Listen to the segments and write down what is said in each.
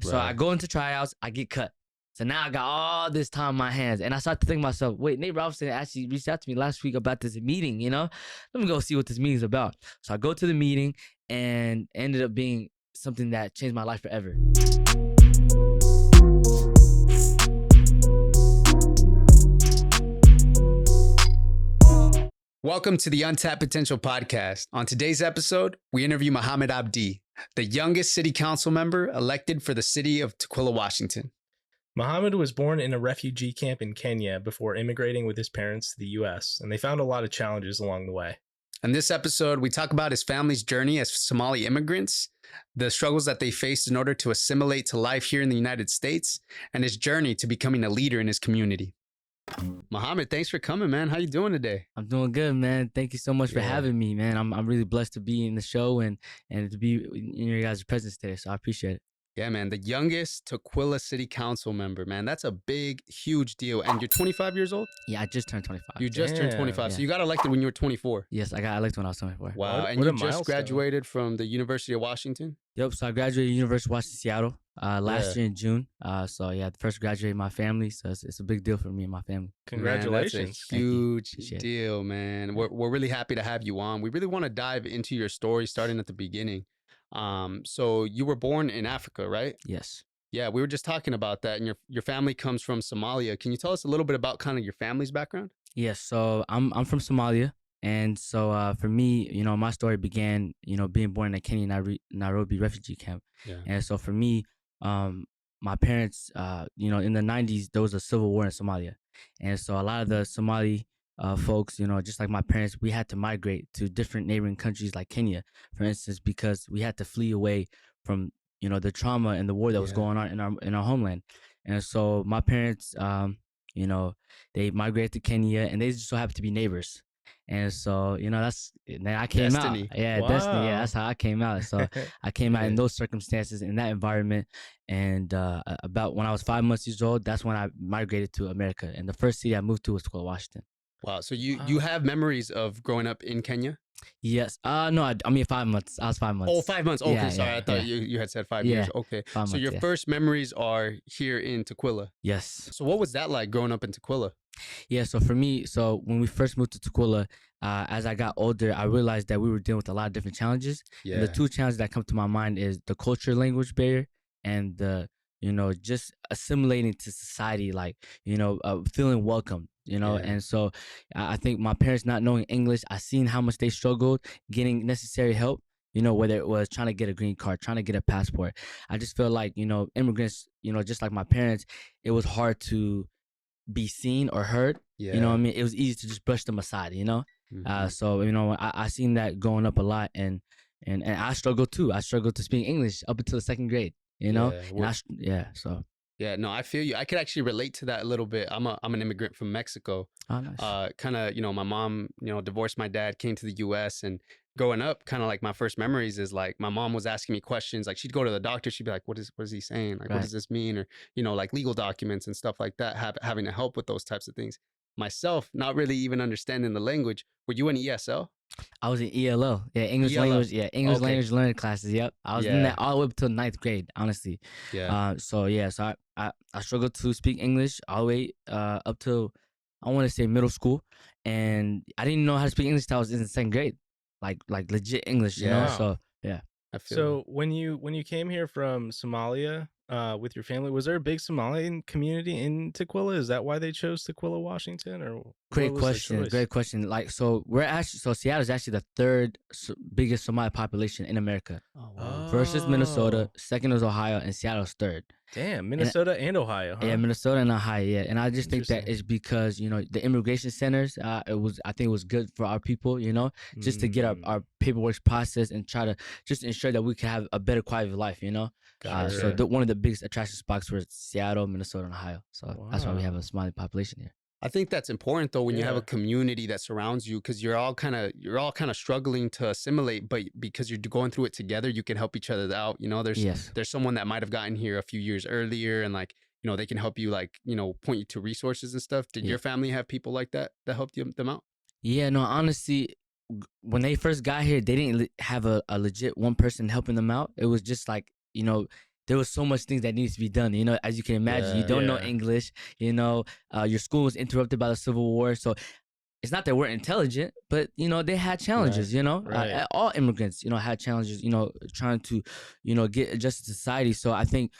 So I go into tryouts, I get cut. So now I got all this time on my hands. And I start to think to myself, wait, Nate Robinson actually reached out to me last week about this meeting, Let me go see what this meeting's about. So I go to the meeting and ended up being something that changed my life forever. Welcome to the Untapped Potential Podcast. On today's episode, we interview Mohamed Abdi, the youngest city council member elected for the city of Tukwila, Washington. Mohamed was born in a refugee camp in Kenya before immigrating with his parents to the U.S., and they found a lot of challenges along the way. In this episode, we talk about his family's journey as Somali immigrants, the struggles that they faced in order to assimilate to life here in the United States, and his journey to becoming a leader in his community. Mohamed, thanks for coming, man. How you doing today? I'm doing good, man. Thank you so much for having me, man. I'm really blessed to be in the show and to be in your guys' presence today, so I appreciate it. Yeah, man. The youngest Tukwila City Council member, man. That's a big, huge deal. And you're 25 years old? Yeah, I just turned 25. You just turned 25. Yeah. So you got elected when you were 24. Yes, I got elected when I was 24. Wow. And you just graduated from the University of Washington? Yep. So I graduated University of Washington, Seattle last year in June. So yeah, the first graduated in my family. So it's a big deal for me and my family. Congratulations. Man, that's a huge deal, man. We're really happy to have you on. We really want to dive into your story starting at the beginning. So you were born in Africa, right? Yes. Yeah, we were just talking about that, and your family comes from Somalia. Can you tell us a little bit about kind of your family's background? Yes, so I'm from Somalia, and so for me, my story began, being born in a Kenya Nairobi refugee camp. Yeah. And so for me, my parents, in the 90s, there was a civil war in Somalia, and so a lot of the Somali folks, just like my parents, we had to migrate to different neighboring countries like Kenya, for instance, because we had to flee away from the trauma and the war that was going on in our homeland. And so my parents, they migrated to Kenya, and they just so happened to be neighbors. And so, I came Destiny. out. Yeah, wow. Destiny. Yeah, that's how I came out. So I came out in those circumstances, in that environment. And about when I was 5 months old, that's when I migrated to America. And the first city I moved to was Tukwila, Washington. Wow. So you have memories of growing up in Kenya? Yes. No, I mean 5 months. I was 5 months. Oh, 5 months. Okay, yeah, sorry. I thought you had said 5 years. Okay. So your first memories are here in Tukwila? Yes. So what was that like growing up in Tukwila? Yeah, so for me, when we first moved to Tukwila, as I got older, I realized that we were dealing with a lot of different challenges. Yeah. And the two challenges that come to my mind is the culture language barrier and the, just assimilating to society, like, feeling welcome. And so I think my parents not knowing English, I seen how much they struggled getting necessary help, whether it was trying to get a green card, trying to get a passport. I just feel like, immigrants, just like my parents, it was hard to be seen or heard. Yeah. You know what I mean? It was easy to just brush them aside, Mm-hmm. So, I seen that growing up a lot, and I struggled too. I struggled to speak English up until the second grade, so. Yeah, no, I feel you. I could actually relate to that a little bit. I'm an immigrant from Mexico. Oh, nice. Kind of, my mom, divorced my dad, came to the U.S. and growing up, kind of like my first memories is like my mom was asking me questions. Like she'd go to the doctor, she'd be like, "What is he saying? Like, What does this mean?" Or like legal documents and stuff like that. Having to help with those types of things. Myself, not really even understanding the language. Were you in ESL? I was in ELL. Yeah, English language. Yeah, English language learning classes. Yep, I was in that all the way up till 9th grade. Honestly. Yeah. So I struggled to speak English all the way up till I want to say middle school, and I didn't know how to speak English till I was in the 2nd grade, like legit English. You know. So yeah. So when you came here from Somalia with your family, was there a big Somalian community in Tukwila? Is that why they chose Tukwila, Washington? Or great question. Like, so Seattle is actually the 3rd biggest Somali population in America. Oh, wow. First is Minnesota, second is Ohio, and Seattle's 3rd. Damn, Minnesota and Ohio, huh? Yeah, Minnesota and Ohio, yeah. And I just think that it's because, the immigration centers, I think it was good for our people, just to get our paperwork processed and try to just ensure that we can have a better quality of life, So one of the biggest attraction spots were Seattle, Minnesota, and Ohio. So that's why we have a Somali population here. I think that's important though when you have a community that surrounds you, because you're all kind of struggling to assimilate, but because you're going through it together, you can help each other out. There's someone that might have gotten here a few years earlier, and they can help you point you to resources and stuff. Did your family have people like that helped them out? Yeah, no, honestly, when they first got here, they didn't have a legit one person helping them out. It was just like, there was so much things that needs to be done. As you can imagine, you don't know English. Your school was interrupted by the Civil War, so it's not that we're intelligent, but they had challenges. Right. All immigrants, had challenges. Trying to, get adjusted to society. So I think,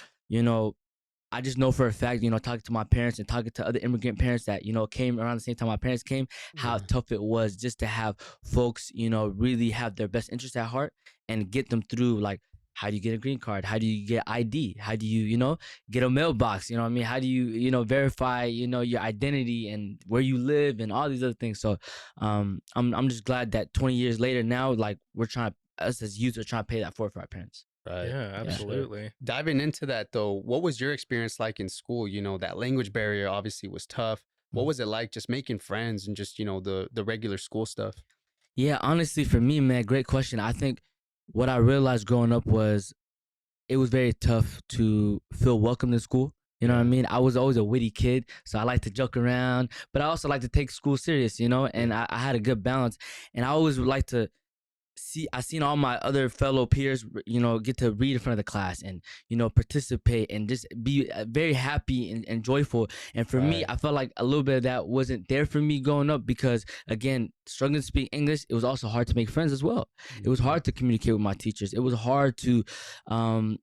I just know for a fact, talking to my parents and talking to other immigrant parents that, came around the same time my parents came, how tough it was just to have folks, really have their best interests at heart and get them through, like, how do you get a green card? How do you get ID? How do you, get a mailbox? You know what I mean? How do you, verify, your identity and where you live and all these other things. So I'm just glad that 20 years later now, like, us as youth are trying to pay that forward for our parents. Right. Yeah, absolutely. Yeah. Diving into that though, what was your experience like in school? That language barrier obviously was tough. What was it like just making friends and just, the regular school stuff? Yeah, honestly, for me, man, great question. I think what I realized growing up was it was very tough to feel welcome in school. You know what I mean? I was always a witty kid, so I like to joke around, but I also like to take school serious, and I had a good balance. And I always would like to I seen all my other fellow peers, get to read in front of the class and, participate and just be very happy and joyful. And for me, I felt like a little bit of that wasn't there for me growing up because, again, struggling to speak English, it was also hard to make friends as well. It was hard to communicate with my teachers. It was hard to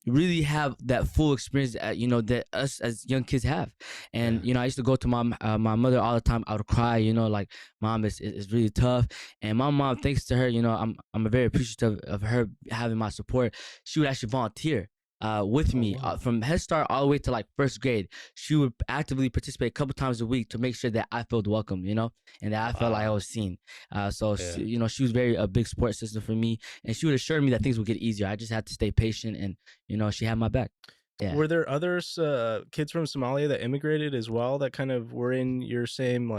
really have that full experience, that us as young kids have. And, I used to go to my mother all the time. I would cry, like, Mom, it's really tough. And my mom, thanks to her, I'm very appreciative of her having my support. She would actually volunteer with me from Head Start all the way to like first grade. She would actively participate a couple times a week to make sure that I felt welcome, and that I felt like I was seen. She was a big support system for me, and she would assure me that things would get easier. I just had to stay patient, and she had my back. Yeah. Were there others, kids from Somalia that immigrated as well that kind of were in your same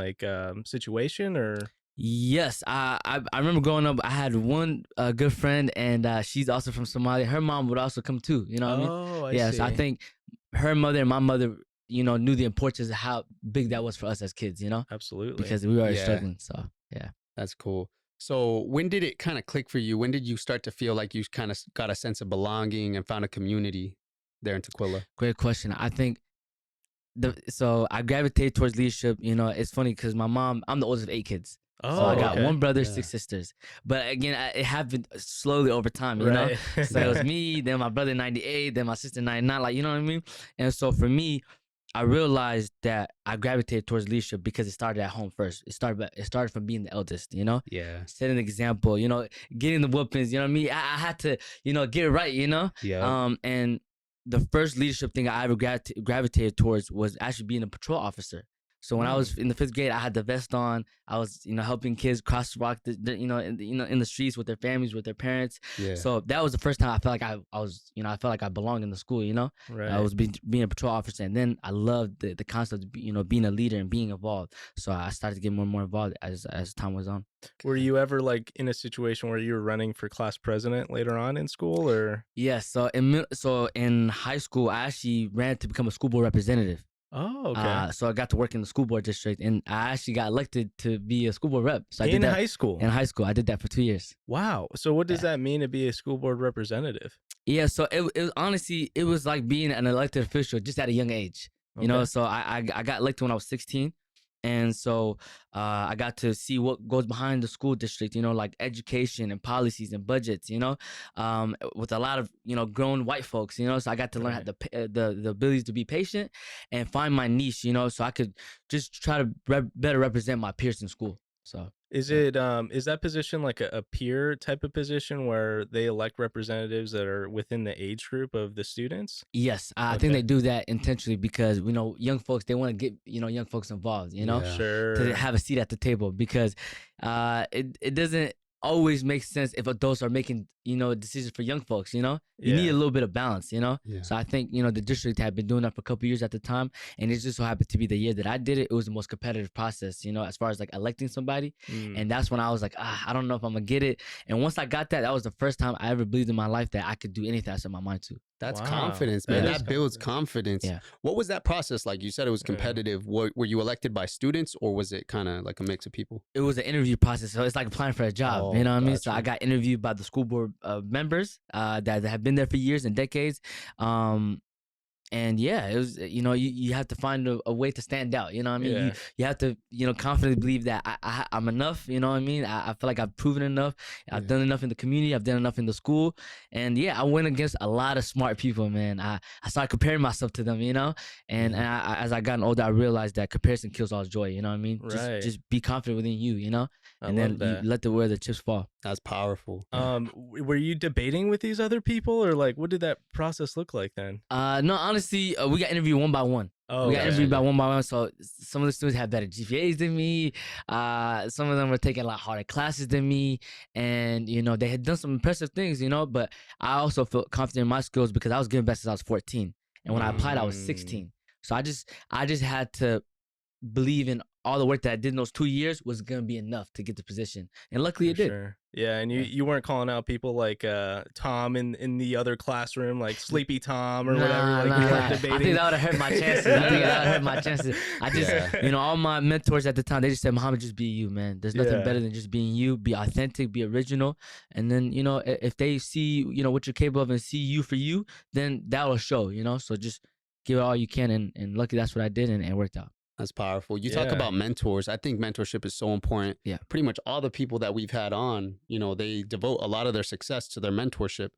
situation or? Yes, I remember growing up. I had one good friend, and she's also from Somalia. Her mom would also come too. You know what I mean? Oh, I see. So I think her mother and my mother, knew the importance of how big that was for us as kids. Absolutely. Because we were struggling. So yeah, that's cool. So when did it kind of click for you? When did you start to feel like you kind of got a sense of belonging and found a community there in Tukwila? Great question. I think so I gravitated towards leadership. It's funny because my mom, I'm the oldest of 8 kids. Oh, so I got one brother, 6 sisters. But again, it happened slowly over time, you know? So it was me, then my brother 98, then my sister 99, like, you know what I mean? And so for me, I realized that I gravitated towards leadership because it started at home first. It started from being the eldest, Yeah. Setting an example, getting the whoopings, you know what I mean? I had to, get it right, Yeah. And the first leadership thing I ever gravitated towards was actually being a patrol officer. So when I was in the 5th grade, I had the vest on. I was, helping kids crosswalk, in the streets with their families, with their parents. Yeah. So that was the first time I felt like I was, I felt like I belonged in the school. Right. I was being a patrol officer, and then I loved the concept of, being a leader and being involved. So I started to get more and more involved as time was on. Were you ever like in a situation where you were running for class president later on in school, or? Yes. So in high school, I actually ran to become a school board representative. Oh, okay. So I got to work in the school board district, and I actually got elected to be a school board rep. So I did in that high school. In high school, I did that for 2 years. Wow. So what does that mean to be a school board representative? Yeah. So it was honestly, it was like being an elected official just at a young age. So I got elected when I was 16. And so I got to see what goes behind the school district, like education and policies and budgets, with a lot of, grown white folks, so I got to learn how the abilities to be patient and find my niche, so I could just try to better represent my peers in school. So is that position like a peer type of position where they elect representatives that are within the age group of the students? Yes, I think they do that intentionally because young folks, they want to get young folks involved, Sure, to have a seat at the table because it doesn't always makes sense if adults are making decisions for young folks. You need a little bit of balance. So I think the district had been doing that for a couple years at the time, and it just so happened to be the year that I did it. It was the most competitive process, as far as like electing somebody, and that's when I was like, I don't know if I'm gonna get it. And once I got that, that was the first time I ever believed in my life that I could do anything I set my mind to. That's Wow. confidence, man. That is That builds confidence. confidence. Yeah. What was that process like? You said it was Yeah. competitive. Were you elected by students, or was it kind of like a mix of people? It was an interview process, so it's like applying for a job. Oh, You know what I mean? So gotcha. I got interviewed by the school board members that have been there for years and decades. And yeah, it was, you have to find a way to stand out. You know what I mean? Yeah. You have to, confidently believe that I'm enough. You know what I mean? I feel like I've proven enough. I've done enough in the community. I've done enough in the school. And yeah, I went against a lot of smart people, man. I started comparing myself to them, and as I gotten older, I realized that comparison kills all joy. You know what I mean? Right. Just be confident within you, and love then that. you let where the chips fall. That's powerful. Were you debating with these other people, or like what did that process look like then? No, honestly, we got interviewed one by one. Oh, we got okay. interviewed by one by one. So some of the students had better GPAs than me. Some of them were taking a lot harder classes than me, and they had done some impressive things. But I also felt confident in my skills because I was giving back since I was 14, and when I applied, I was 16. So I just had to believe in all the work that I did in those 2 years was gonna be enough to get the position, and luckily it did. Sure. Yeah, and you weren't calling out people like Tom in the other classroom, like Sleepy Tom or whatever. Like you weren't debating. I think that would have hurt my chances. I just, all my mentors at the time, they just said, Mohamed, just be you, man. There's nothing better than just being you. Be authentic, be original, and then if they see what you're capable of and see you for you, then that will show. So just give it all you can, and luckily that's what I did, and it worked out. That's powerful. You talk about mentors. I think mentorship is so important. Yeah. Pretty much all the people that we've had on, they devote a lot of their success to their mentorship.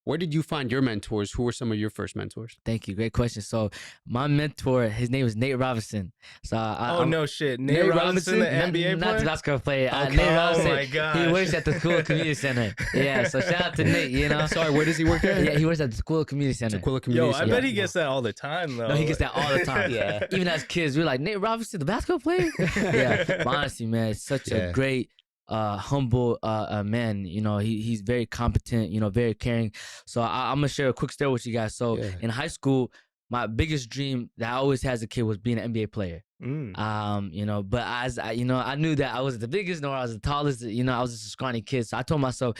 Where did you find your mentors? Who were some of your first mentors? Thank you. Great question. So my mentor, his name is Nate Robinson. So no shit. Nate Robinson, the NBA player? Not the basketball player. Okay. Nate Robinson, my gosh. he works at the School Community Center. Yeah, so shout out to Nate, Sorry, where does he work at? Yeah, he works at the School Community Center. Tukwila Community I Center. bet he gets that all the time, though. No, he gets that all the time. Yeah. Even as kids, we're like, Nate Robinson, the basketball player? Yeah. But honestly, man, it's such a great, humble man. He's very competent, very caring. So I'm going to share a quick story with you guys. So in high school, my biggest dream that I always had as a kid was being an NBA player. But as I knew that I wasn't the biggest nor I was the tallest. I was just a scrawny kid. So I told myself,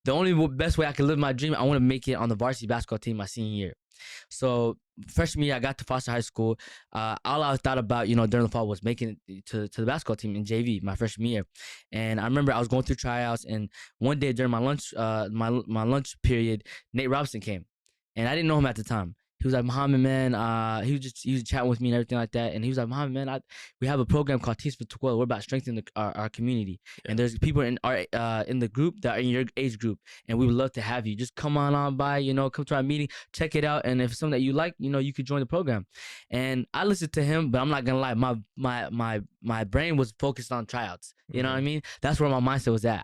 the only best way I could live my dream, I want to make it on the varsity basketball team my senior year. So freshman year, I got to Foster High School. All I thought about, during the fall was making it to the basketball team in JV my freshman year. And I remember I was going through tryouts, and one day during my lunch, my lunch period, Nate Robinson came, and I didn't know him at the time. He was like, Mohamed, man, he was chatting with me and everything like that. And he was like, Mohamed, man, we have a program called Teams for Tukwila. We're about strengthening our community. Yeah. And there's people in the group that are in your age group. And we would love to have you. Just come on by, come to our meeting, check it out. And if it's something that you like, you could join the program. And I listened to him, but I'm not going to lie. My brain was focused on tryouts. You know what I mean? That's where my mindset was at.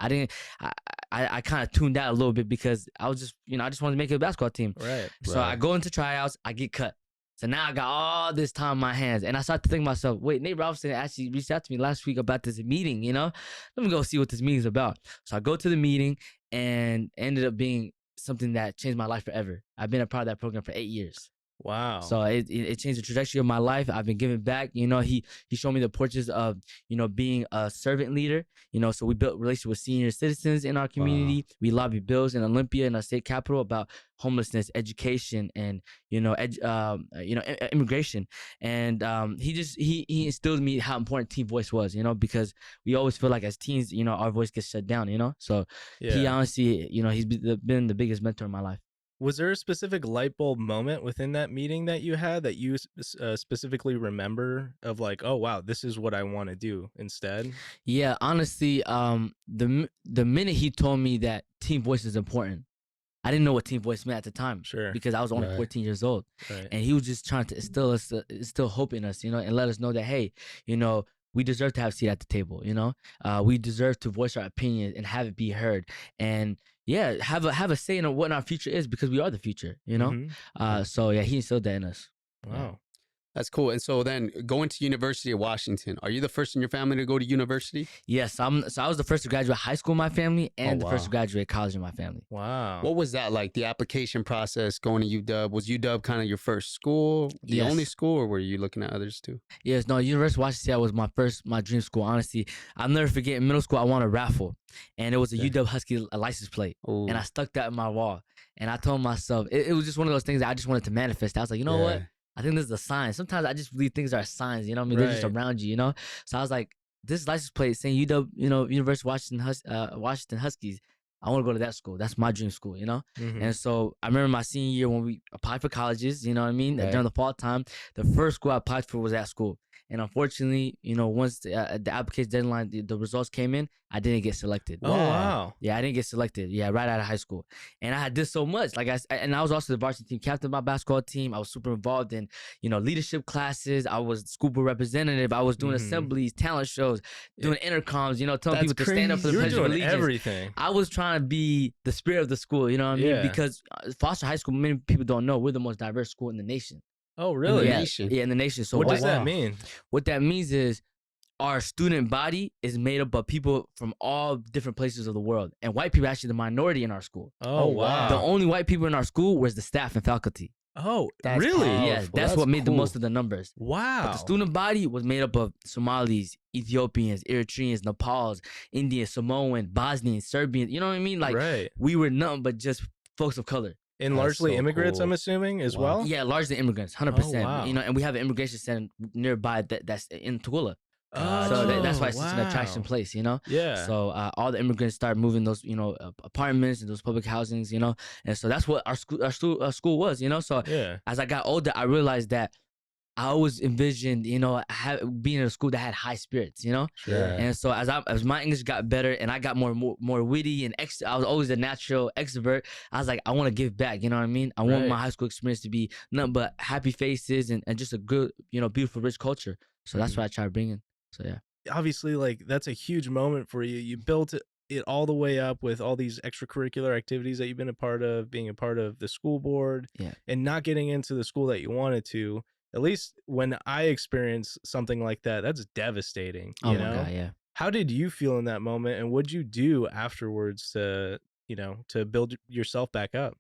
I kind of tuned out a little bit because I was just, I just wanted to make it a basketball team. Right. So I go into tryouts, I get cut. So now I got all this time in my hands. And I started to think to myself, wait, Nate Robinson actually reached out to me last week about this meeting, Let me go see what this meeting is about. So I go to the meeting, and ended up being something that changed my life forever. I've been a part of that program for 8 years. Wow. So it changed the trajectory of my life. I've been giving back. He showed me the portraits of, being a servant leader. So we built relationships with senior citizens in our community. Wow. We lobbied bills in Olympia, in our state capital, about homelessness, education, and immigration. And he instilled in me how important teen voice was. Because we always feel like as teens, our voice gets shut down. So he honestly, he's been the biggest mentor in my life. Was there a specific light bulb moment within that meeting that you had that you specifically remember of like, oh, wow, this is what I want to do instead? Yeah, honestly, the minute he told me that team voice is important, I didn't know what team voice meant at the time. Sure. Because I was only 14 years old. Right. And he was just trying to instill hope in us, and let us know that, hey, we deserve to have a seat at the table, we deserve to voice our opinions and have it be heard. And yeah, have a say in what our future is, because we are the future, So yeah, he instilled that in us. Wow. That's cool. And so then going to University of Washington, are you the first in your family to go to university? Yes, so I was the first to graduate high school in my family and the first to graduate college in my family. Wow. What was that like, the application process going to UW? Was UW kind of your first school, the only school, or were you looking at others too? Yes, no, University of Washington was my dream school, honestly. I'll never forget, in middle school, I won a raffle, and it was a UW Husky license plate, and I stuck that in my wall, and I told myself, it was just one of those things that I just wanted to manifest. I was like, you know what? I think this is a sign. Sometimes I just believe things are signs, you know what I mean? They're just around you, you know? So I was like, this license plate saying UW, University of Washington Huskies, I want to go to that school. That's my dream school, you know? And so I remember my senior year when we applied for colleges, you know what I mean? During the fall time, the first school I applied for was that school. And unfortunately, once the application deadline, the results came in, I didn't get selected. Oh, wow. Yeah, I didn't get selected. Yeah, right out of high school. And I did so much. Like I was also the varsity team captain of my basketball team. I was super involved in, leadership classes. I was school board representative. I was doing assemblies, talent shows, doing intercoms, telling people to stand up for the Pledge of Allegiance. Everything. I was trying to be the spirit of the school, you know what I mean? Because Foster High School, many people don't know, we're the most diverse school in the nation. Oh, really? In the nation. So what does that mean? What that means is our student body is made up of people from all different places of the world. And white people are actually the minority in our school. Oh, wow. The only white people in our school was the staff and faculty. Oh, really? Yes, that's what made the most of the numbers. Wow. But the student body was made up of Somalis, Ethiopians, Eritreans, Nepals, Indians, Samoan, Bosnians, Serbians. You know what I mean? Like, we were nothing but just folks of color. And largely immigrants, I'm assuming, as well? Yeah, largely immigrants, 100%. Oh, wow. And we have an immigration center nearby that's in Tukwila. So that's why it's such an attraction place, Yeah. So all the immigrants start moving those, apartments and those public housings, and so that's what our school was, So as I got older, I realized that I always envisioned, being in a school that had high spirits, And so as my English got better and I got more witty and I was always a natural extrovert. I was like, I want to give back. You know what I mean? I want my high school experience to be nothing but happy faces and just a good, beautiful, rich culture. So that's what I try to bring in. So yeah. Obviously, like, that's a huge moment for you. You built it all the way up with all these extracurricular activities that you've been a part of, being a part of the school board, and not getting into the school that you wanted to. At least when I experience something like that, that's devastating. Oh my God, yeah. How did you feel in that moment, and what'd you do afterwards to build yourself back up?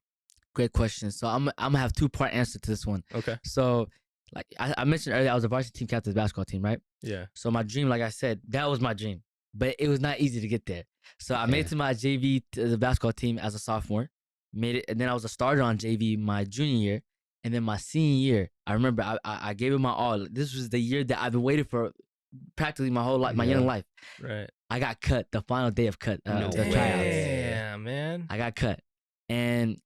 Great question. So I'm gonna have 2-part answer to this one. Okay. So like I mentioned earlier, I was a varsity team captain of the basketball team, right? Yeah. So my dream, like I said, that was my dream, but it was not easy to get there. So I made it to my JV, to the basketball team as a sophomore, made it, and then I was a starter on JV my junior year. And then my senior year, I remember I gave it my all. This was the year that I've been waiting for practically my whole life, my young life. Right. I got cut the final day of the tryouts. Yeah, man. I got cut. And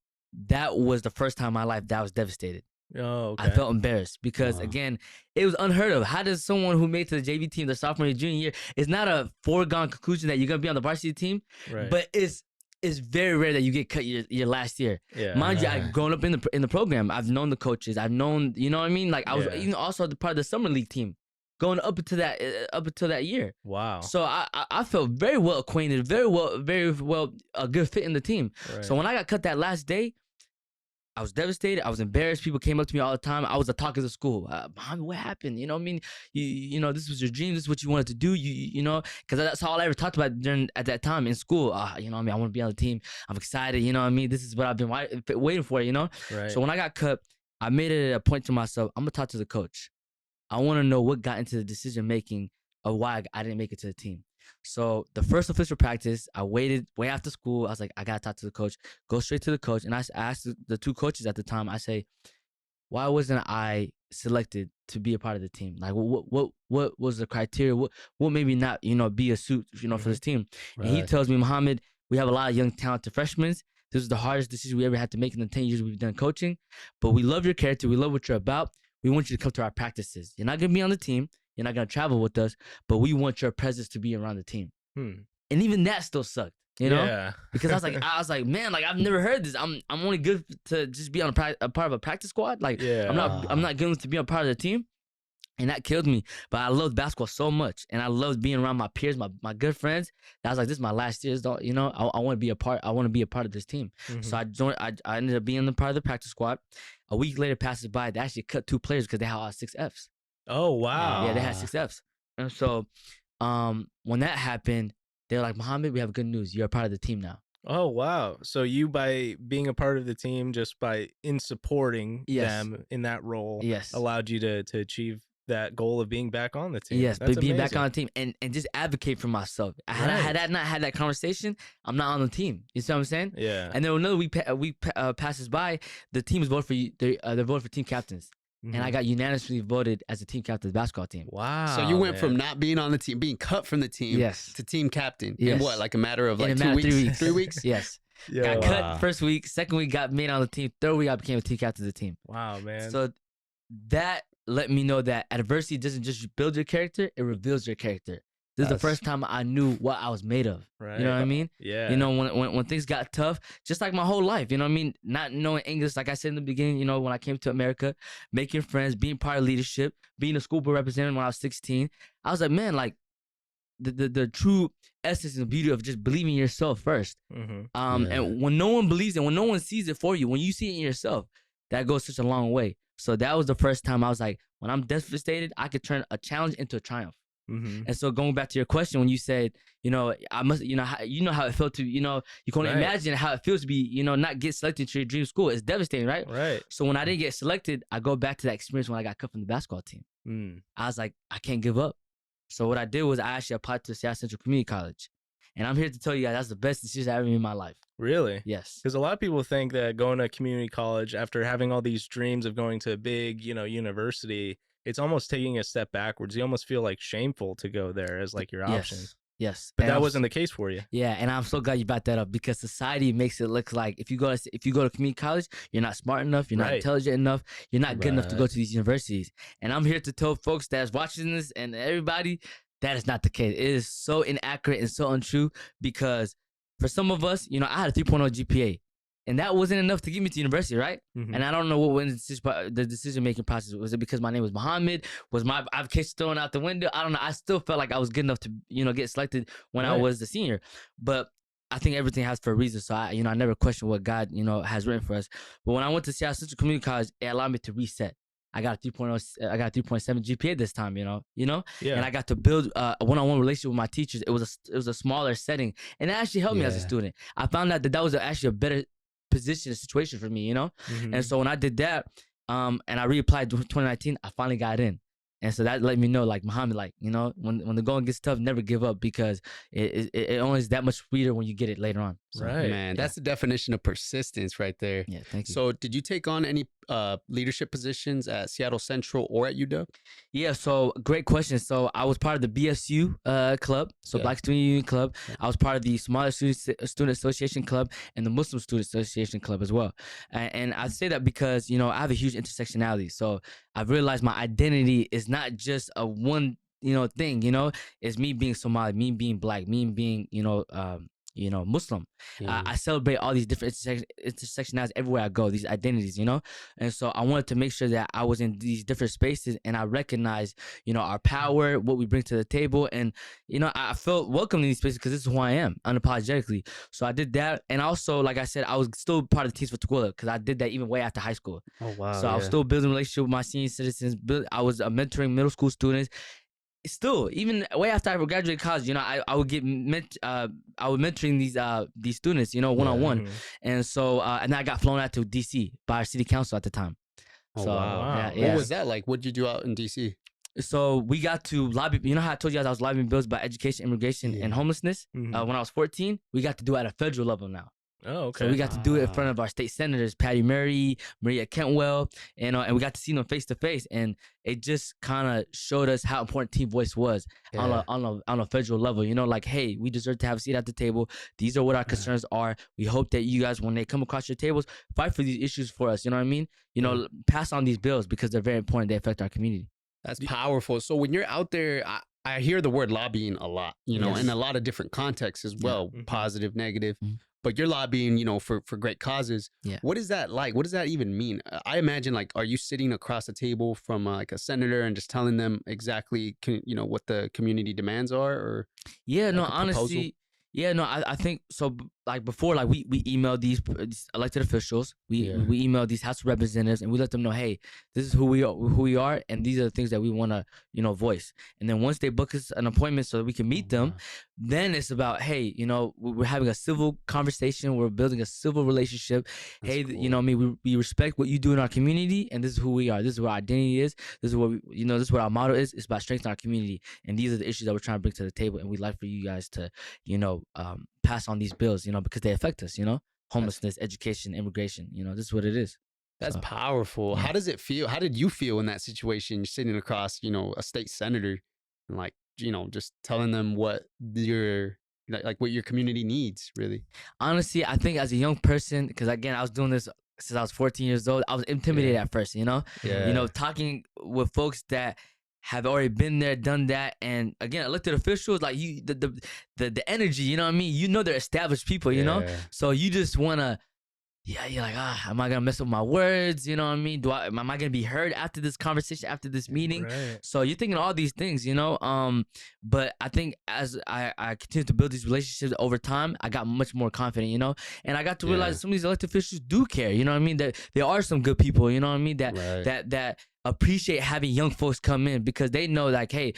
that was the first time in my life that I was devastated. Oh, okay. I felt embarrassed because, again, it was unheard of. How does someone who made to the JV team the sophomore and junior year, it's not a foregone conclusion that you're going to be on the varsity team, but it's very rare that you get cut your last year. Yeah, mind you, I've grown up in the program. I've known the coaches. I've known, you know what I mean? Like I was even also the part of the summer league team, going up until that year. Wow. So I felt very well acquainted, very well a good fit in the team. Right. So when I got cut that last day, I was devastated. I was embarrassed. People came up to me all the time. I was the talk of the school. Mohamed, what happened? You know what I mean? You know, this was your dream. This is what you wanted to do. You know, because that's all I ever talked about at that time in school. You know what I mean? I want to be on the team. I'm excited. You know what I mean? This is what I've been waiting for, you know? Right. So when I got cut, I made it a point to myself, I'm going to talk to the coach. I want to know what got into the decision-making of why I didn't make it to the team. So the first official practice, I waited way after school. I was like, I got to talk to the coach. Go straight to the coach. And I asked the two coaches at the time, I say, why wasn't I selected to be a part of the team? Like, what was the criteria? What made me not, you know, be a suit, you know, for this team? Right. And he tells me, Mohamed, we have a lot of young, talented freshmen. This was the hardest decision we ever had to make in the 10 years we've done coaching. But we love your character. We love what you're about. We want you to come to our practices. You're not going to be on the team. You're not going to travel with us, but we want your presence to be around the team. And even that still sucked, you know? Yeah. Because I was like, man, like I've never heard this. I'm only good to just be on a part of a practice squad. Like I'm not good enough to be a part of the team. And that killed me. But I loved basketball so much. And I loved being around my peers, my good friends. That I was like, this is my last year. You know, I want to be a part. I want to be a part of this team. So I joined. I ended up being a part of the practice squad. A week later passes by. They actually cut 2 players because they had 6 Fs. Oh, wow. Yeah, they had 6 Fs. And so when that happened, they were like, Mohamed, we have good news. You're a part of the team now. Oh, wow. So you, by being a part of the team, just by supporting them in that role, allowed you to achieve that goal of being back on the team. Yes, but being back on the team and just advocate for myself. Had I not had that conversation, I'm not on the team. You see what I'm saying? Yeah. And then another week passes by, the teams vote for you. They voted for team captains. And I got unanimously voted as a team captain of the basketball team. Wow. So you went from not being on the team, being cut from the team, to team captain. In what, like a matter of like 2 weeks? 3 weeks. 3 weeks? Yes. Got cut first week. Second week got made on the team. Third week I became a team captain of the team. Wow, man. So that let me know that adversity doesn't just build your character, it reveals your character. This is the first time I knew what I was made of. Right. You know what I mean? Yeah. You know, when things got tough, just like my whole life, you know what I mean? Not knowing English, like I said in the beginning, you know, when I came to America, making friends, being part of leadership, being a school board representative when I was 16, I was like, man, like the true essence and beauty of just believing in yourself first. And when no one believes it, when no one sees it for you, when you see it in yourself, that goes such a long way. So that was the first time I was like, when I'm devastated, I could turn a challenge into a triumph. And so going back to your question, when you said, you know, I must, you know how it felt to, you know, you can only imagine how it feels to be, you know, not get selected to your dream school. It's devastating, right? Right. So when I didn't get selected, I go back to that experience when I got cut from the basketball team. I was like, I can't give up. So what I did was I actually applied to Seattle Central Community College. And I'm here to tell you guys that's the best decision I ever made in my life. Really? Yes. Because a lot of people think that going to community college after having all these dreams of going to a big, you know, university, it's almost taking a step backwards. You almost feel like shameful to go there as like your option. Yes. But that wasn't the case for you. Yeah, and I'm so glad you brought that up because society makes it look like if you go to community college, you're not smart enough, you're not intelligent enough, you're not good enough to go to these universities. And I'm here to tell folks that's watching this and everybody, that is not the case. It is so inaccurate and so untrue because for some of us, you know, I had a 3.0 GPA. And that wasn't enough to get me to university, right? And I don't know what went the decision-making process. Was it because my name was Mohamed? Was my application thrown out the window? I don't know. I still felt like I was good enough to, you know, get selected when I was the senior. But I think everything has for a reason. So I never questioned what God, you know, has written for us. But when I went to Seattle Central Community College, it allowed me to reset. I got a 3.0. I got a 3.7 GPA this time. You know. Yeah. And I got to build a one-on-one relationship with my teachers. It was a smaller setting, and it actually helped me as a student. I found out that was actually a better position, a situation for me, you know? And so when I did that, and I reapplied to 2019, I finally got in. And so that let me know, like, Mohamed, like, you know, when the going gets tough, never give up because it only is that much sweeter when you get it later on. So, Man, that's the definition of persistence right there. Yeah, thank you. So did you take on any leadership positions at Seattle Central or at UW? Yeah, so great question. So I was part of the BSU club, so Black Student Union Club. I was part of the Somali Student Association Club and the Muslim Student Association Club as well. And I say that because, you know, I have a huge intersectionality. So I've realized my identity is not just a one, you know, thing, you know, it's me being Somali, me being Black, me being, you know, Muslim. I celebrate all these different intersectionalities everywhere I go, these identities, you know? And so I wanted to make sure that I was in these different spaces and I recognize, you know, our power, what we bring to the table. And, you know, I felt welcome in these spaces because this is who I am, unapologetically. So I did that. And also, like I said, I was still part of the teams for Tukwila because I did that even way after high school. Oh, wow. So I was still building a relationship with my senior citizens. I was mentoring middle school students. Still, even way after I graduated college, you know, I would get I was mentoring these students, you know, one-on-one. And so and I got flown out to DC by our city council at the time. Oh, so, wow. Yeah. What was that like? What did you do out in DC? So we got to lobby, you know how I told you guys I was lobbying bills about education, immigration, and homelessness? When I was 14, we got to do it at a federal level now. Oh, okay. So we got to do it in front of our state senators, Patty Murray, Maria Kentwell, and we got to see them face to face, and it just kind of showed us how important Team Voice was on a federal level. You know, like, hey, we deserve to have a seat at the table. These are what our concerns are. We hope that you guys, when they come across your tables, fight for these issues for us. You know what I mean? You know, pass on these bills because they're very important. They affect our community. That's powerful. So when you're out there, I hear the word lobbying a lot, you know, in a lot of different contexts as well, positive, negative. but you're lobbying, for great causes. Yeah. What is that like? What does that even mean? I imagine, like, are you sitting across the table from like a senator and just telling them exactly, what the community demands are, or yeah, no, like a proposal? honestly, yeah, no, I think so. Like before, like we emailed these elected officials, we emailed these House of Representatives, and we let them know, hey, this is who we are, and these are the things that we want to voice. And then once they book us an appointment so that we can meet them, then it's about, hey, we're having a civil conversation, we're building a civil relationship. That's hey, cool. We respect what you do in our community, and this is who we are. This is what our identity is. This is what this is what our motto is. It's about strengthening our community, and these are the issues that we're trying to bring to the table. And we'd like for you guys to pass on these bills, because they affect us, homelessness, education, immigration, this is what it is. That's powerful. Yeah. How does it feel? How did you feel in that situation? You're sitting across, a state senator and like, just telling them what what your community needs, really. Honestly, I think as a young person, because again, I was doing this since I was 14 years old, I was intimidated at first, talking with folks that have already been there, done that, and again, elected officials, like the energy, you know what I mean? They're established people, so you just wanna, you're like, am I gonna mess up my words? You know what I mean? Am I gonna be heard after this conversation, after this meeting? Right. So you're thinking all these things, but I think as I continue to build these relationships over time, I got much more confident, and I got to realize some of these elected officials do care, you know what I mean? That there are some good people, you know what I mean? That appreciate having young folks come in because they know, like, hey,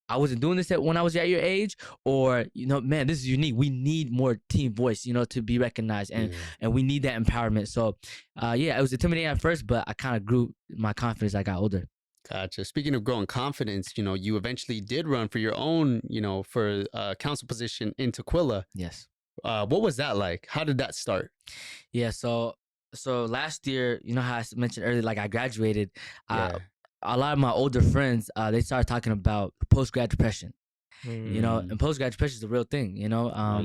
I wasn't doing this when I was at your age, or, man, this is unique. We need more team voice, to be recognized, and we need that empowerment. So, it was intimidating at first, but I kind of grew my confidence as I got older. Gotcha. Speaking of growing confidence, you eventually did run for your own, for council position in Tukwila. Yes. What was that like? How did that start? Yeah, so last year, how I mentioned earlier, like I graduated, a lot of my older friends, they started talking about post-grad depression, and post-grad depression is a real thing, not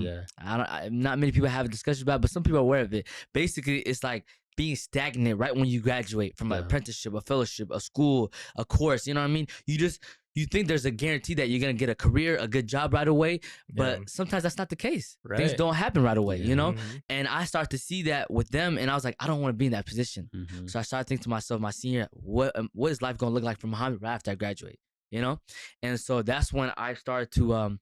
many people have a discussion about it, but some people are aware of it. Basically, it's like being stagnant right when you graduate from an apprenticeship, a fellowship, a school, a course, you know what I mean? You think there's a guarantee that you're going to get a career, a good job right away, but sometimes that's not the case. Right. Things don't happen right away, And I start to see that with them, and I was like, I don't want to be in that position. So I started thinking to myself, my senior, what is life going to look like for Mohamed right after I graduate, And so that's when I started to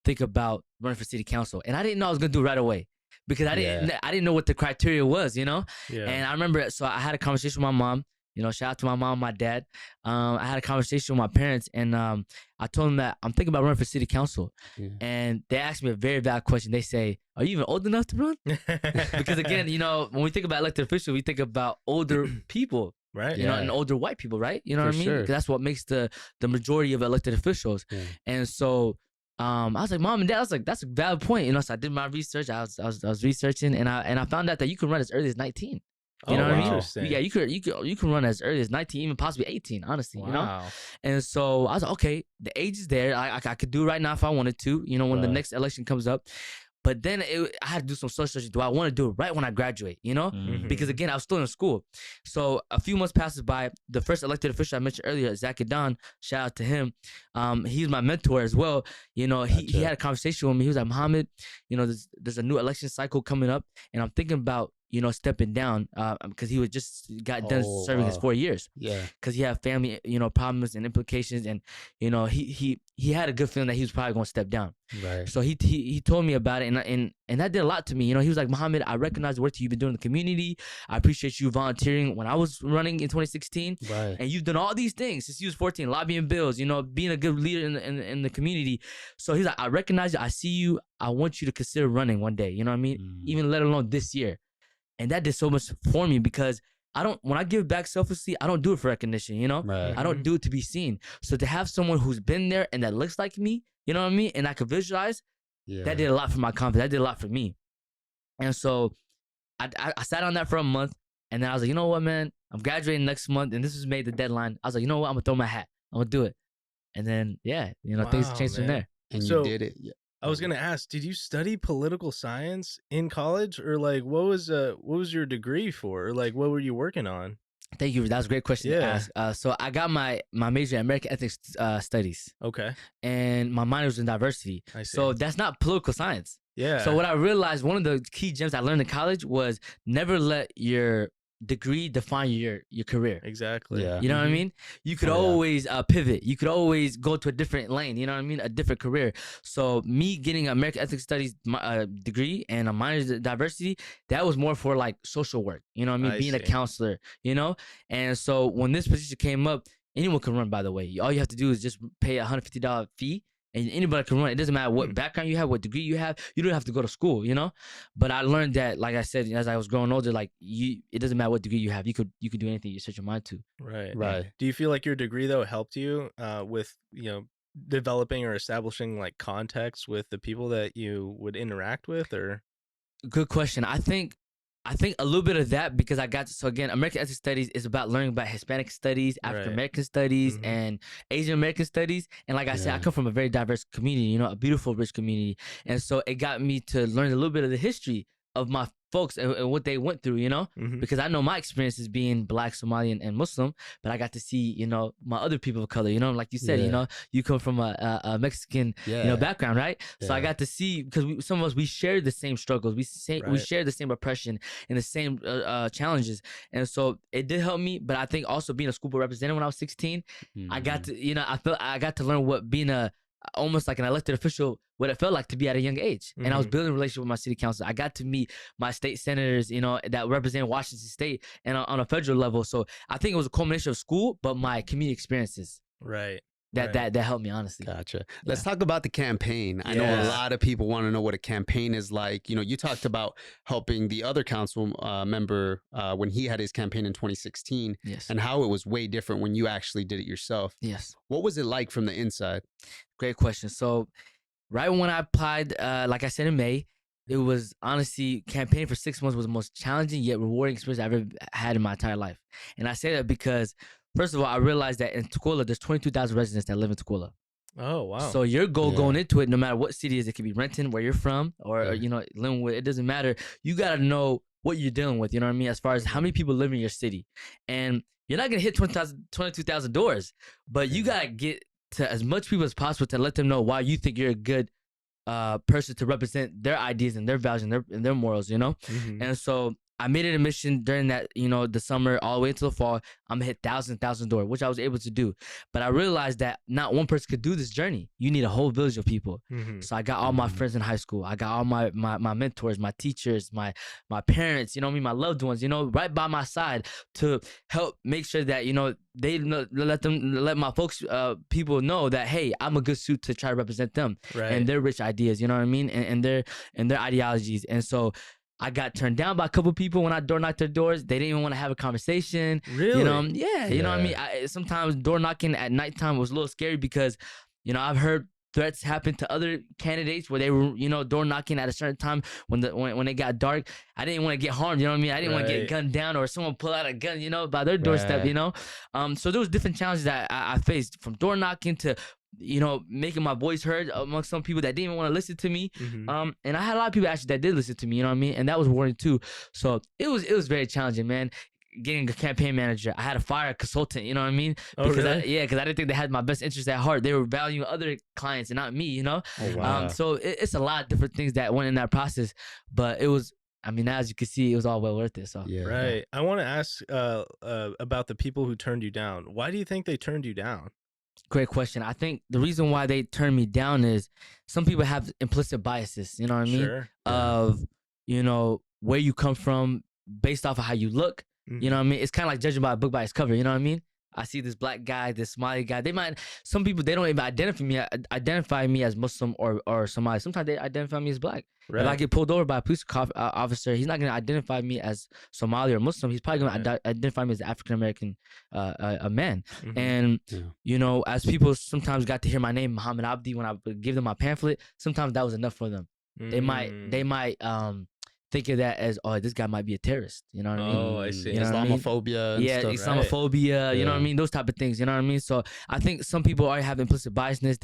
think about running for city council. And I didn't know I was going to do it right away because I didn't know what the criteria was, And I remember, so I had a conversation with my mom. Shout out to my mom and my dad. I had a conversation with my parents, and I told them that I'm thinking about running for city council. And they asked me a very valid question. They say, are you even old enough to run? Because again, when we think about elected officials, we think about older people. Right. And older white people, right? You know what I mean? Because that's what makes the majority of elected officials. And so I was like, Mom and Dad, I was like, that's a valid point. So I did my research. I was researching, and I found out that you can run as early as 19. You know what I mean? Yeah, you can run as early as 19, even possibly 18, honestly, And so I was like, okay, the age is there. I could do it right now if I wanted to, when the next election comes up. But then I had to do some social searching. Do I want to do it right when I graduate, Because again, I was still in school. So a few months passes by. The first elected official I mentioned earlier, Zach Adon, shout out to him. He's my mentor as well. He had a conversation with me. He was like, Mohamed, there's a new election cycle coming up, and I'm thinking about stepping down because he was just got done serving his 4 years. Yeah. Because he had family, problems and implications, and he had a good feeling that he was probably going to step down. Right. So he told me about it, and that did a lot to me. He was like, Mohamed, I recognize the work that you've been doing in the community. I appreciate you volunteering when I was running in 2016. Right. And you've done all these things since you was 14, lobbying bills, being a good leader in the community. So he's like, I recognize you. I see you. I want you to consider running one day. You know what I mean? Even let alone this year. And that did so much for me because when I give back selflessly, I don't do it for recognition, Right. I don't do it to be seen. So to have someone who's been there and that looks like me, you know what I mean? And I could visualize, that did a lot for my confidence. That did a lot for me. And so I sat on that for a month, and then I was like, you know what, man? I'm graduating next month, and this was made the deadline. I was like, you know what? I'm going to throw my hat. I'm going to do it. And then, things changed from there. And you did it. Yeah. I was gonna ask, did you study political science in college, or like what was your degree for, or like what were you working on? Thank you. That was a great question to ask. So I got my major in American ethics studies. Okay. And my minor was in diversity. I see. So that's not political science. Yeah. So what I realized, one of the key gems I learned in college was never let your degree define your career. Exactly. Yeah. You know what I mean? You could always pivot. You could always go to a different lane. You know what I mean? A different career. So me getting an American Ethnic Studies degree and a minor in diversity, that was more for like social work. You know what I mean? Being a counselor, you know? And so when this position came up, anyone can run, by the way. All you have to do is just pay a $150 fee. And anybody can run. It doesn't matter what background you have, what degree you have. You don't have to go to school, you know. But I learned that, like I said, as I was growing older, like it doesn't matter what degree you have. You could do anything you set your mind to. Right. Right. Do you feel like your degree though helped you with developing or establishing like context with the people that you would interact with, or? Good question. I think a little bit of that, because I got so again, American Ethnic Studies is about learning about Hispanic studies, African American studies, and Asian American studies. And like I said, I come from a very diverse community, you know, a beautiful, rich community. And so it got me to learn a little bit of the history of my folks and what they went through, you know, because I know my experiences being Black, Somali, and Muslim, but I got to see, you know, my other people of color, you know, like you said, you know, you come from a Mexican, you know, background, right? So I got to see, because some of us, we shared the same struggles, we shared the same oppression and the same challenges, and so it did help me. But I think also being a school board representative when I was 16, I got to, you know, I got to learn what being almost like an elected official, what it felt like to be at a young age. And I was building a relationship with my city council. I got to meet my state senators, you know, that represent Washington State and on a federal level. So I think it was a culmination of school, but my community experiences. Right. That helped me, honestly. Gotcha. Let's talk about the campaign. I know a lot of people want to know what a campaign is like. You know, you talked about helping the other council member when he had his campaign in 2016, and how it was way different when you actually did it yourself. Yes. What was it like from the inside? Great question. So right when I applied, like I said in May, it was honestly, campaigning for 6 months was the most challenging yet rewarding experience I've ever had in my entire life. And I say that because, first of all, I realized that in Tukwila, there's 22,000 residents that live in Tukwila. Oh, wow. So your goal going into it, no matter what city it is, it could be Renton, where you're from, or you know, Linwood, it doesn't matter. You got to know what you're dealing with, you know what I mean? As far as how many people live in your city. And you're not going to hit 22,000 doors, but you got to get to as much people as possible to let them know why you think you're a good person to represent their ideas and their values and their morals, you know? And so I made it a mission during that, you know, the summer all the way into the fall. I'm gonna hit thousand doors, which I was able to do. But I realized that not one person could do this journey. You need a whole village of people. So I got all my friends in high school. I got all my mentors, my teachers, my parents, you know what I mean, my loved ones, you know, right by my side to help make sure that, you know, they let my folks, people know that, hey, I'm a good suit to try to represent them and their rich ideas, you know what I mean, and their ideologies. And so I got turned down by a couple people when I door knocked their doors. They didn't even want to have a conversation. Really? You know, you know what I mean? Sometimes door knocking at nighttime was a little scary because, you know, I've heard threats happen to other candidates where they were, you know, door knocking at a certain time when it got dark. I didn't want to get harmed, you know what I mean? I didn't want to get gunned down or someone pull out a gun, you know, by their doorstep, you know? So there was different challenges that I faced, from door knocking to, you know, making my voice heard among some people that didn't even want to listen to me. And I had a lot of people actually that did listen to me, you know what I mean? And that was rewarding too. So it was very challenging, man. Getting a campaign manager, I had to fire a consultant, you know what I mean? Because I didn't think they had my best interest at heart. They were valuing other clients and not me, you know? So it's a lot of different things that went in that process, but it was, I mean, as you can see, it was all well worth it. So Right. I want to ask about the people who turned you down. Why do you think they turned you down? Great question. I think the reason why they turned me down is some people have implicit biases, you know what I mean? Of, you know, where you come from based off of how you look. You know what I mean? It's kind of like judging by a book by its cover, you know what I mean? I see this Black guy, this Somali guy. Some people, they don't even identify me as Muslim or Somali. Sometimes they identify me as Black. If I get pulled over by a police officer, he's not going to identify me as Somali or Muslim. He's probably going to identify me as an African-American a man. And, you know, as people sometimes got to hear my name, Mohamed Abdi, when I would give them my pamphlet, sometimes that was enough for them. They might think of that as, oh, this guy might be a terrorist. You know what I mean? Oh, I see. You know Islamophobia. And stuff, Islamophobia. You know what I mean? Those type of things. You know what I mean? So I think some people already have implicit biasness.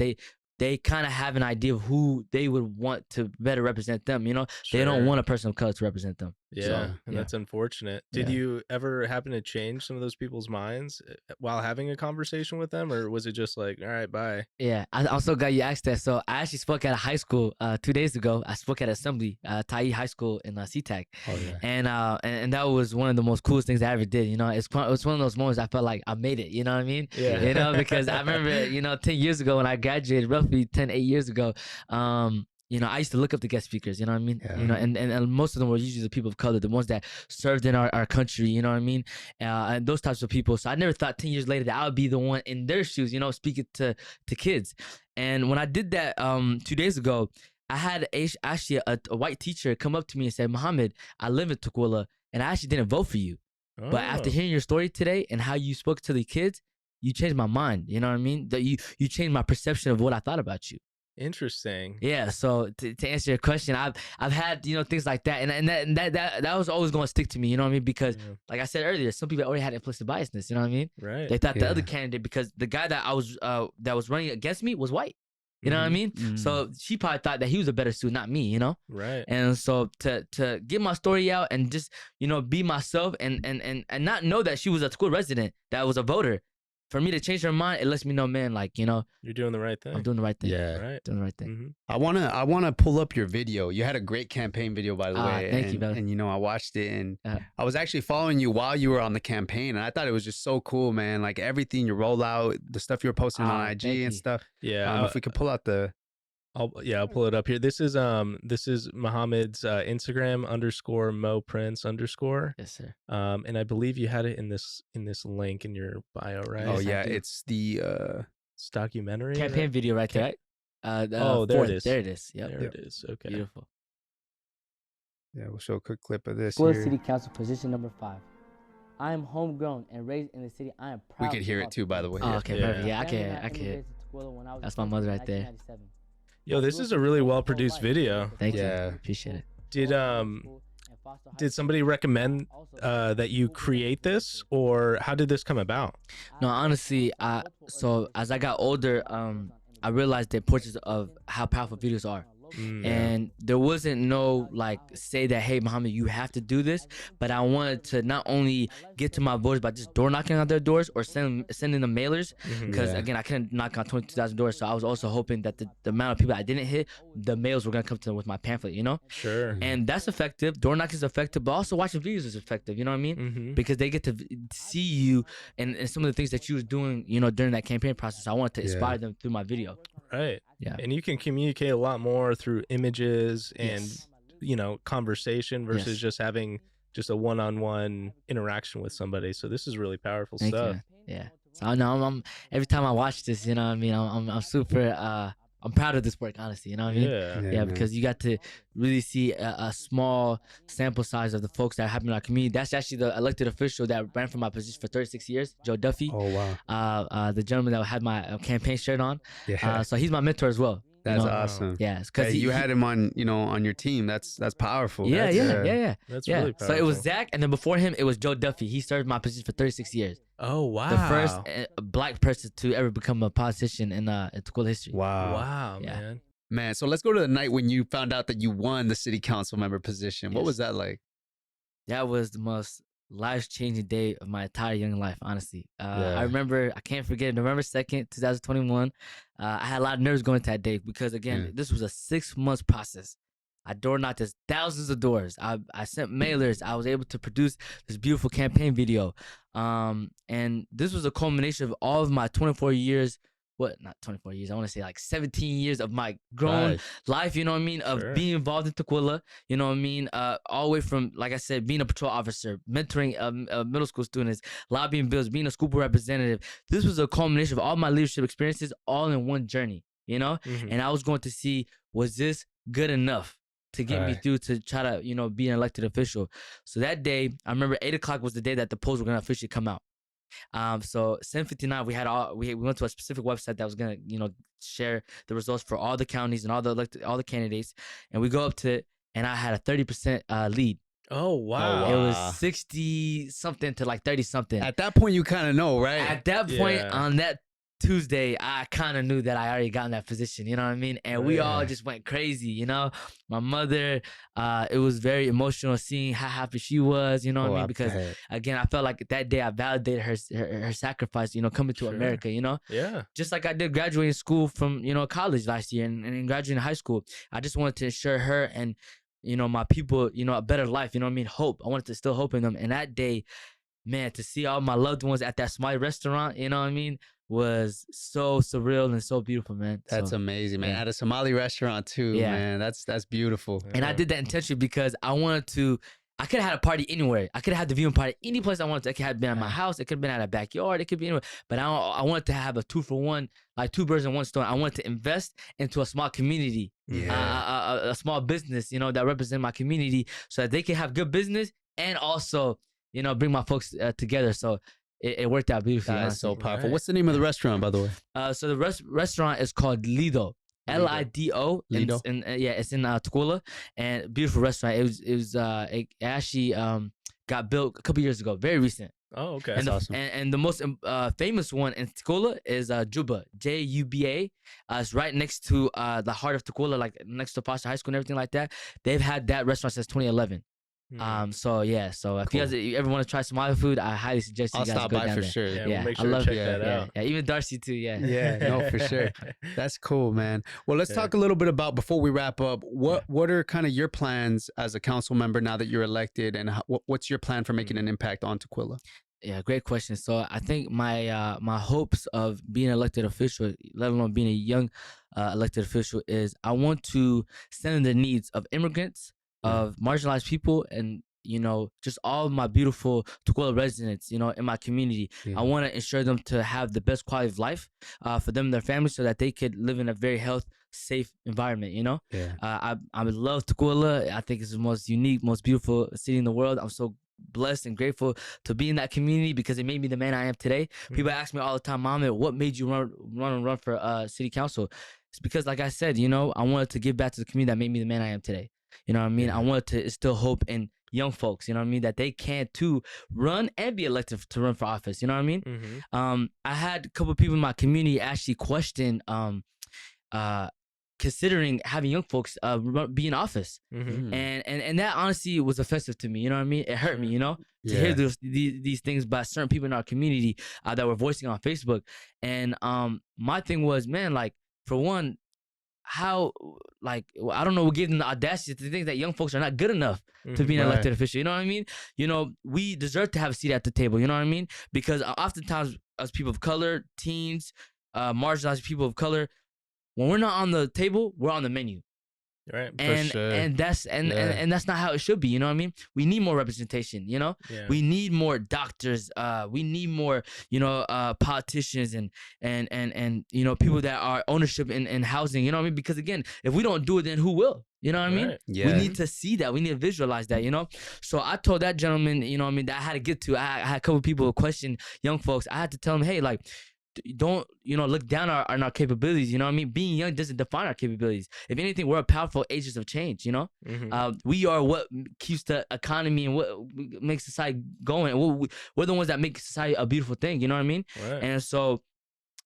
They kind of have an idea of who they would want to better represent them. You know, they don't want a person of color to represent them. Yeah, and that's unfortunate. Did you ever happen to change some of those people's minds while having a conversation with them, or was it just like, all right, bye? Yeah, I also got you asked that. So I actually spoke at a high school 2 days ago. I spoke at Assembly, Tai High School in SeaTac. Oh yeah. And that was one of the most coolest things I ever did. You know, it was one of those moments I felt like I made it. You know what I mean? Yeah. You know, because I remember 10 years ago when I graduated, roughly 8 years ago. I used to look up the guest speakers, you know what I mean? Yeah. And most of them were usually the people of color, the ones that served in our country, you know what I mean? And those types of people. So I never thought 10 years later that I would be the one in their shoes, speaking to kids. And when I did that 2 days ago, I had actually a white teacher come up to me and say, Mohamed, I live in Tukwila, and I actually didn't vote for you. Oh. But after hearing your story today and how you spoke to the kids, you changed my mind, you know what I mean? That you changed my perception of what I thought about you. Interesting. Yeah. So to answer your question, I've had things like that, and that was always going to stick to me. You know what I mean? Because like I said earlier, some people already had implicit biasness. You know what I mean? Right. They thought the other candidate, because the guy that was running against me was white. You know what I mean? Mm-hmm. So she probably thought that he was a better student, not me. You know? Right. And so to get my story out and just be myself and not know that she was a school resident, that was a voter. For me to change her mind, it lets me know, man, you're doing the right thing. I'm doing the right thing. Yeah, right. Doing the right thing. Mm-hmm. I wanna pull up your video. You had a great campaign video, by the way. Thank you, brother. And I watched it, and I was actually following you while you were on the campaign, and I thought it was just so cool, man. Like everything, your rollout, the stuff you were posting on IG and stuff. Yeah. If we could pull out the. I'll pull it up here. This is Mohamed's Instagram _Mo Prince _. Yes, sir. And I believe you had it in this link in your bio, right? Oh yeah, it's the it's documentary campaign video right there. Right? There it is. There it is. Yep. There it is. Okay. Beautiful. Yeah, we'll show a quick clip of this. Florida City Council position number 5. I am homegrown and raised in the city. I am proud. We could hear it too, by the way. Oh, okay, perfect. Yeah, I can. That's my mother right there. Yo, this is a really well produced video. Thank you. Appreciate it. Did somebody recommend that you create this, or how did this come about? No, honestly, so as I got older, I realized the importance of how powerful videos are. And there wasn't no say that, hey, Mohamed, you have to do this, but I wanted to not only get to my voters by just door knocking on their doors or sending them mailers, because again, I couldn't knock on 22,000 doors, so I was also hoping that the amount of people I didn't hit, the mails were gonna come to them with my pamphlet, Sure. And that's effective. Door knocking is effective, but also watching videos is effective. You know what I mean? Because they get to see you and some of the things that you was doing, during that campaign process. I wanted to inspire them through my video. Right. Yeah. And you can communicate a lot more through images and conversation versus just having just a one-on-one interaction with somebody. So this is really powerful stuff. Yeah. So I know I'm every time I watch this, you know what I mean, I'm super I'm proud of this work, honestly. You know what I mean? Yeah, because you got to really see a small sample size of the folks that happen in our community. That's actually the elected official that ran for my position for 36 years, Joe Duffy. Oh, wow. The gentleman that had my campaign shirt on. Yeah. So he's my mentor as well. That's awesome. Yeah, because you had him on, on your team. That's powerful. Yeah. That's really powerful. So it was Zach, and then before him, it was Joe Duffy. He served my position for 36 years. Oh, wow. The first black person to ever become a politician in Tukwila history. Wow, yeah. Man, so let's go to the night when you found out that you won the city council member position. What was that like? That was the most life-changing day of my entire young life, honestly. I remember, I can't forget, November 2nd, 2021. I had a lot of nerves going to that day because, again, this was a 6-month process. I door knocked thousands of doors. I sent mailers. I was able to produce this beautiful campaign video. And this was a culmination of all of my 24 years. Not 24 years. I want to say 17 years of my grown life, you know what I mean? Of being involved in Tukwila, you know what I mean? All the way from, like I said, being a patrol officer, mentoring middle school students, lobbying bills, being a school board representative. This was a culmination of all my leadership experiences all in one journey, And I was going to see, was this good enough to get me through to try to, be an elected official? So that day, I remember 8 o'clock was the day that the polls were going to officially come out. So 7:59, we went to a specific website that was gonna, share the results for all the counties and all the candidates, and we go up to it, and I had a 30% lead. Oh wow! It was 60 something to 30 something. At that point, you kind of know, right? At that point, on that Tuesday, I kind of knew that I already got in that position, you know what I mean? And we all just went crazy, you know? My mother, it was very emotional seeing how happy she was, you know what I mean? Because again, I felt like that day I validated her sacrifice, you know, coming to America, you know? Yeah. Just like I did graduating school from, you know, college last year and graduating high school. I just wanted to ensure her and, you know, my people, you know, a better life, you know what I mean? Hope. I wanted to still hope in them. And that day, man, to see all my loved ones at that Somali restaurant, you know what I mean, was so surreal and so beautiful, man. That's amazing, man. At a Somali restaurant too, man. That's beautiful. And I did that intentionally because I wanted to. I could have had a party anywhere. I could have had the viewing party any place I wanted to. It could have been at my house. It could have been at a backyard. It could be anywhere. But I wanted to have a 2-for-1, like 2 birds in 1 stone. I wanted to invest into a small community, a small business, you know, that represent my community, so that they can have good business and also, you know, bring my folks together. So it worked out beautifully. That's so powerful. What's the name of the restaurant, by the way? So the restaurant is called Lido. Lido. Lido. And it's in Tukwila, and beautiful restaurant. It actually got built a couple years ago, very recent. Oh, okay. And That's awesome. And the most famous one in Tukwila is Juba, Juba. It's right next to the heart of Tukwila, like next to Pasha High School and everything like that. They've had that restaurant since 2011. So if you guys ever want to try Somali food, I highly suggest you guys stop go by down for there. sure. Yeah, we'll make sure to check that out. Yeah, even Darcy too. Yeah, no, for sure. That's cool, man. Well, let's talk a little bit about, before we wrap up, what are kind of your plans as a council member now that you're elected, and what's your plan for making an impact on Tukwila? Yeah, great question. So I think my my hopes of being an elected official, let alone being a young elected official, is I want to stand in the needs of immigrants, of marginalized people, and, you know, just all of my beautiful Tukwila residents, you know, in my community. I want to ensure them to have the best quality of life for them and their families, so that they could live in a very safe environment, you know? I love Tukwila. I think it's the most unique, most beautiful city in the world. I'm so blessed and grateful to be in that community because it made me the man I am today. People ask me all the time, Mohamed, what made you run for city council? It's because, like I said, you know, I wanted to give back to the community that made me the man I am today. You know what I mean? I wanted to instill hope in young folks, you know what I mean, that they can too run and be elected to run for office, you know what I mean? I had a couple of people in my community actually question considering having young folks be in office. And that honestly was offensive to me, you know what I mean? It hurt me, you know, to hear these things by certain people in our community that were voicing on Facebook. And my thing was, man, like, for one, how, like, I don't know what gave them the audacity to think that young folks are not good enough to be an elected official, you know what I mean? You know, we deserve to have a seat at the table, you know what I mean? Because oftentimes, as people of color, teens, marginalized people of color, when we're not on the table, we're on the menu. Right. And for sure. and that's not how it should be, you know what I mean? We need more representation, you know? We need more doctors, we need more, you know, politicians and you know, people that are ownership in housing, you know what I mean? Because again, if we don't do it, then who will? You know what I mean? We need to see that. We need to visualize that, you know? So I told that gentleman, you know what I mean, that I had to get to. I had a couple people question young folks. I had to tell them, hey, like, don't, you know, look down on our capabilities, you know what I mean? Being young doesn't define our capabilities. If anything, we're powerful agents of change, you know? We are what keeps the economy and what makes society going. We're the ones that make society a beautiful thing, you know what I mean? And so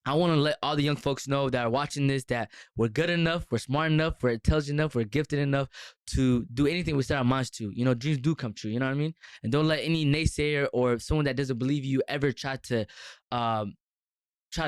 I want to let all the young folks know that are watching this that we're good enough, we're smart enough, we're intelligent enough, we're gifted enough to do anything we set our minds to. You know, dreams do come true, you know what I mean? And don't let any naysayer or someone that doesn't believe you ever try to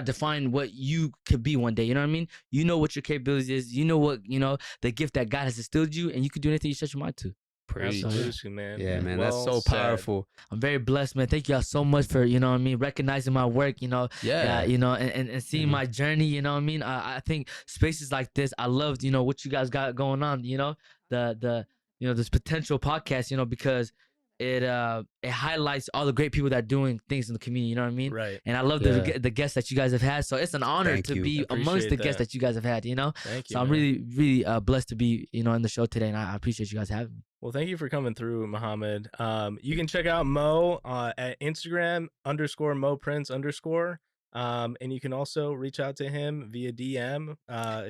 define what you could be one day, you know what I mean? You know what your capabilities is, you know what, you know, the gift that God has instilled you, and you can do anything you set your mind to. Absolutely, man. Yeah, man, that's so powerful. I'm very blessed, man. Thank y'all so much for, you know what I mean, recognizing my work, you know, you know, and seeing my journey, you know what I mean? I think spaces like this, I loved, you know, what you guys got going on, you know, the you know, this potential podcast, you know, because it highlights all the great people that are doing things in the community, you know what I mean? Right. And I love the guests that you guys have had. So it's an honor to be amongst the guests that you guys have had, you know? Thank you. So I'm really, really blessed to be, you know, in the show today, and I appreciate you guys having me. Well, thank you for coming through, Mohamed. You can check out Mo at Instagram _Mo Prince _ and you can also reach out to him via DM.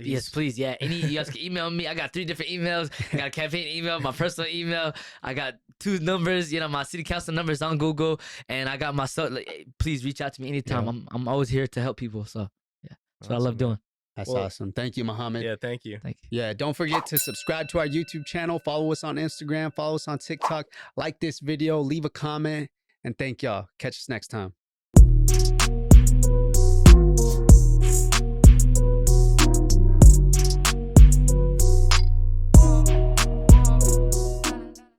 Yes, please. Yeah. You guys can email me. I got 3 different emails. I got a campaign email, my personal email. I got 2 numbers. You know, my city council number is on Google, and I got my please reach out to me anytime. I'm always here to help people. So That's what I love doing. That's awesome. Thank you, Mohamed. Yeah, thank you. Thank you. Yeah, don't forget to subscribe to our YouTube channel, follow us on Instagram, follow us on TikTok, like this video, leave a comment, and thank y'all. Catch us next time.